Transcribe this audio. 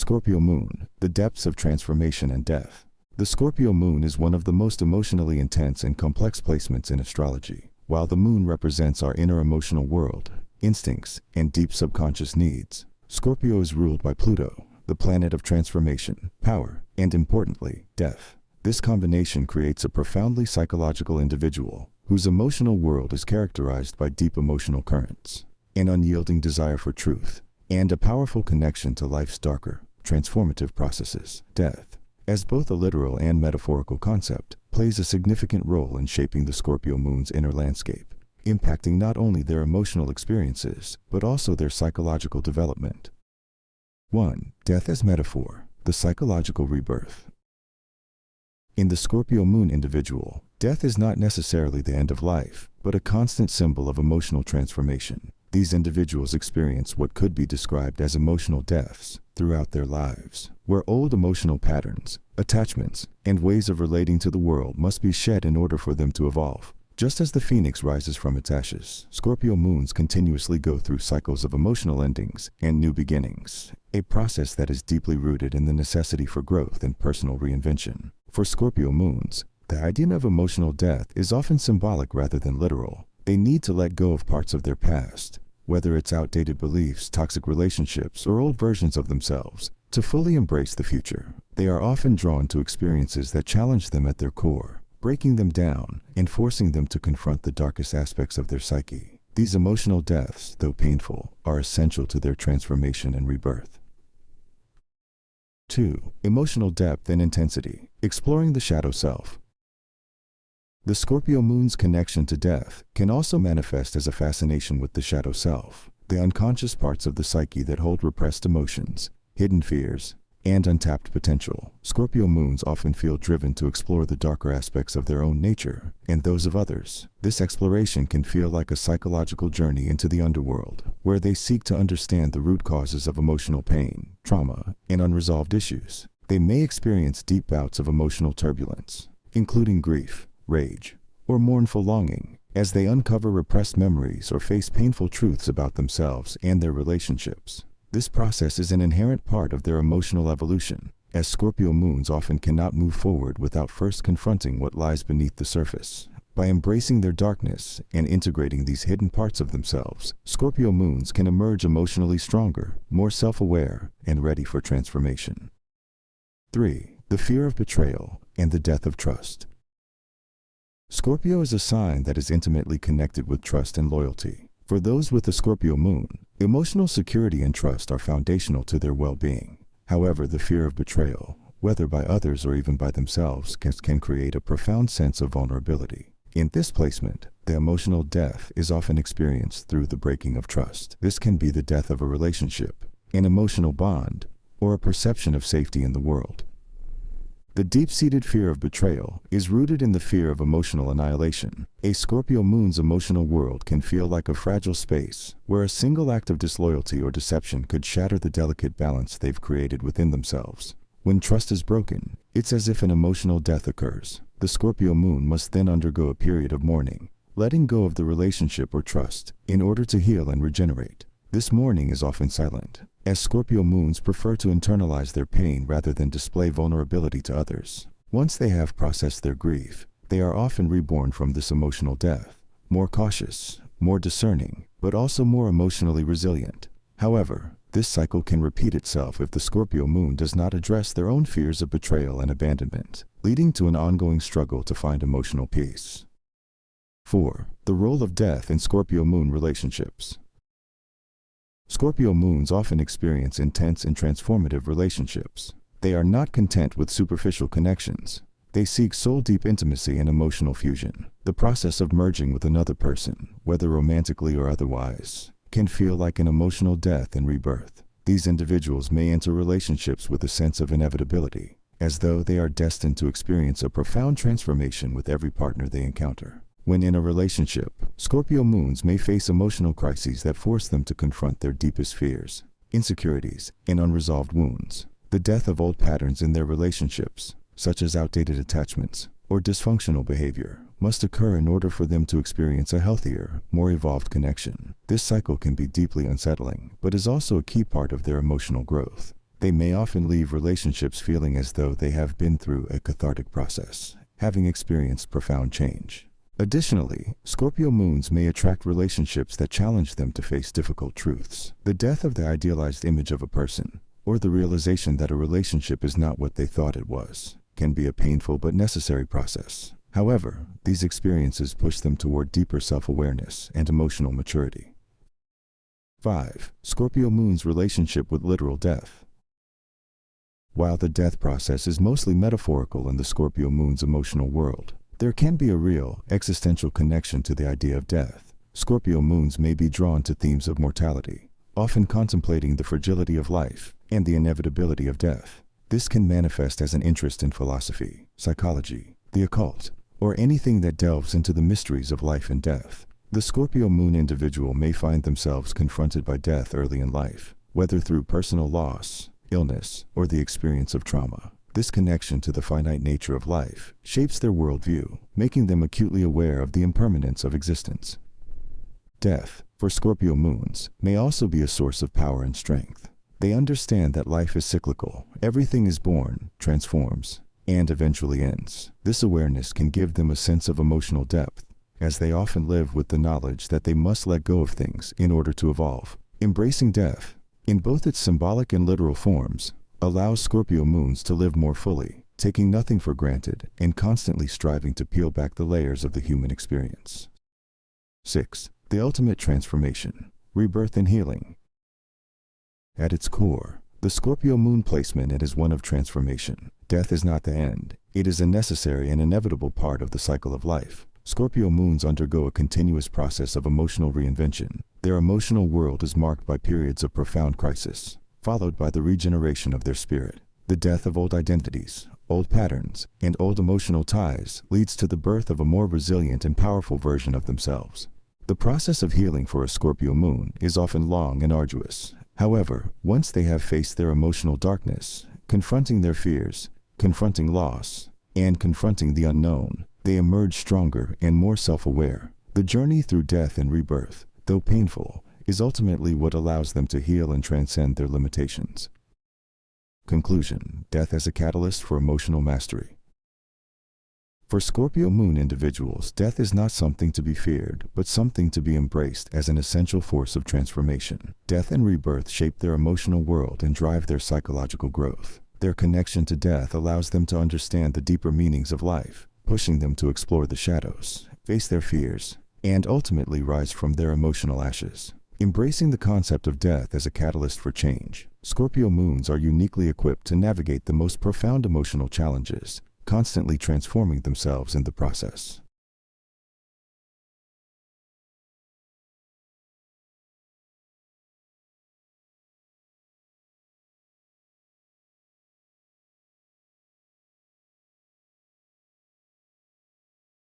Scorpio moon, the depths of transformation and death. The Scorpio moon is one of the most emotionally intense and complex placements in astrology. While the moon represents our inner emotional world, instincts, and deep subconscious needs, Scorpio is ruled by Pluto, the planet of transformation, power, and importantly, death. This combination creates a profoundly psychological individual whose emotional world is characterized by deep emotional currents, an unyielding desire for truth, and a powerful connection to life's darker, transformative processes. Death, as both a literal and metaphorical concept, plays a significant role in shaping the Scorpio moon's inner landscape, impacting not only their emotional experiences, but also their psychological development. 1. Death as metaphor, the psychological rebirth. In the Scorpio moon individual, death is not necessarily the end of life, but a constant symbol of emotional transformation. These individuals experience what could be described as emotional deaths throughout their lives, where old emotional patterns, attachments, and ways of relating to the world must be shed in order for them to evolve. Just as the phoenix rises from its ashes, Scorpio moons continuously go through cycles of emotional endings and new beginnings, a process that is deeply rooted in the necessity for growth and personal reinvention. For Scorpio moons, the idea of emotional death is often symbolic rather than literal. They need to let go of parts of their past, whether it's outdated beliefs, toxic relationships, or old versions of themselves, to fully embrace the future. They are often drawn to experiences that challenge them at their core, breaking them down and forcing them to confront the darkest aspects of their psyche. These emotional deaths, though painful, are essential to their transformation and rebirth. 2. Emotional depth and intensity. Exploring the shadow self. The Scorpio moon's connection to death can also manifest as a fascination with the shadow self, the unconscious parts of the psyche that hold repressed emotions, hidden fears, and untapped potential. Scorpio moons often feel driven to explore the darker aspects of their own nature and those of others. This exploration can feel like a psychological journey into the underworld, where they seek to understand the root causes of emotional pain, trauma, and unresolved issues. They may experience deep bouts of emotional turbulence, including grief, rage, or mournful longing, as they uncover repressed memories or face painful truths about themselves and their relationships. This process is an inherent part of their emotional evolution, as Scorpio moons often cannot move forward without first confronting what lies beneath the surface. By embracing their darkness and integrating these hidden parts of themselves, Scorpio moons can emerge emotionally stronger, more self-aware, and ready for transformation. 3. The fear of betrayal and the death of trust. Scorpio is a sign that is intimately connected with trust and loyalty. For those with a Scorpio moon, emotional security and trust are foundational to their well-being. However, the fear of betrayal, whether by others or even by themselves, can create a profound sense of vulnerability. In this placement, the emotional death is often experienced through the breaking of trust. This can be the death of a relationship, an emotional bond, or a perception of safety in the world. The deep-seated fear of betrayal is rooted in the fear of emotional annihilation. A Scorpio moon's emotional world can feel like a fragile space, where a single act of disloyalty or deception could shatter the delicate balance they've created within themselves. When trust is broken, it's as if an emotional death occurs. The Scorpio moon must then undergo a period of mourning, letting go of the relationship or trust, in order to heal and regenerate. This mourning is often silent, as Scorpio moons prefer to internalize their pain rather than display vulnerability to others. Once they have processed their grief, they are often reborn from this emotional death, more cautious, more discerning, but also more emotionally resilient. However, this cycle can repeat itself if the Scorpio moon does not address their own fears of betrayal and abandonment, leading to an ongoing struggle to find emotional peace. 4. The role of death in Scorpio moon relationships. Scorpio moons often experience intense and transformative relationships. They are not content with superficial connections. They seek soul-deep intimacy and emotional fusion. The process of merging with another person, whether romantically or otherwise, can feel like an emotional death and rebirth. These individuals may enter relationships with a sense of inevitability, as though they are destined to experience a profound transformation with every partner they encounter. When in a relationship, Scorpio moons may face emotional crises that force them to confront their deepest fears, insecurities, and unresolved wounds. The death of old patterns in their relationships, such as outdated attachments or dysfunctional behavior, must occur in order for them to experience a healthier, more evolved connection. This cycle can be deeply unsettling, but is also a key part of their emotional growth. They may often leave relationships feeling as though they have been through a cathartic process, having experienced profound change. Additionally, Scorpio moons may attract relationships that challenge them to face difficult truths. The death of the idealized image of a person, or the realization that a relationship is not what they thought it was, can be a painful but necessary process. However, these experiences push them toward deeper self-awareness and emotional maturity. 5. Scorpio moon's relationship with literal death. While the death process is mostly metaphorical in the Scorpio moon's emotional world, there can be a real, existential connection to the idea of death. Scorpio moons may be drawn to themes of mortality, often contemplating the fragility of life and the inevitability of death. This can manifest as an interest in philosophy, psychology, the occult, or anything that delves into the mysteries of life and death. The Scorpio moon individual may find themselves confronted by death early in life, whether through personal loss, illness, or the experience of trauma. This connection to the finite nature of life shapes their worldview, making them acutely aware of the impermanence of existence. Death, for Scorpio moons, may also be a source of power and strength. They understand that life is cyclical, everything is born, transforms, and eventually ends. This awareness can give them a sense of emotional depth, as they often live with the knowledge that they must let go of things in order to evolve. Embracing death, in both its symbolic and literal forms, allows Scorpio moons to live more fully, taking nothing for granted and constantly striving to peel back the layers of the human experience. 6. The ultimate transformation, rebirth and healing. At its core, the Scorpio moon placement is one of transformation. Death is not the end. It is a necessary and inevitable part of the cycle of life. Scorpio moons undergo a continuous process of emotional reinvention. Their emotional world is marked by periods of profound crisis, followed by the regeneration of their spirit. The death of old identities, old patterns, and old emotional ties leads to the birth of a more resilient and powerful version of themselves. The process of healing for a Scorpio moon is often long and arduous. However, once they have faced their emotional darkness, confronting their fears, confronting loss, and confronting the unknown, they emerge stronger and more self-aware. The journey through death and rebirth, though painful, is ultimately what allows them to heal and transcend their limitations. Conclusion: death as a catalyst for emotional mastery. For Scorpio moon individuals, death is not something to be feared, but something to be embraced as an essential force of transformation. Death and rebirth shape their emotional world and drive their psychological growth. Their connection to death allows them to understand the deeper meanings of life, pushing them to explore the shadows, face their fears, and ultimately rise from their emotional ashes. Embracing the concept of death as a catalyst for change, Scorpio moons are uniquely equipped to navigate the most profound emotional challenges, constantly transforming themselves in the process.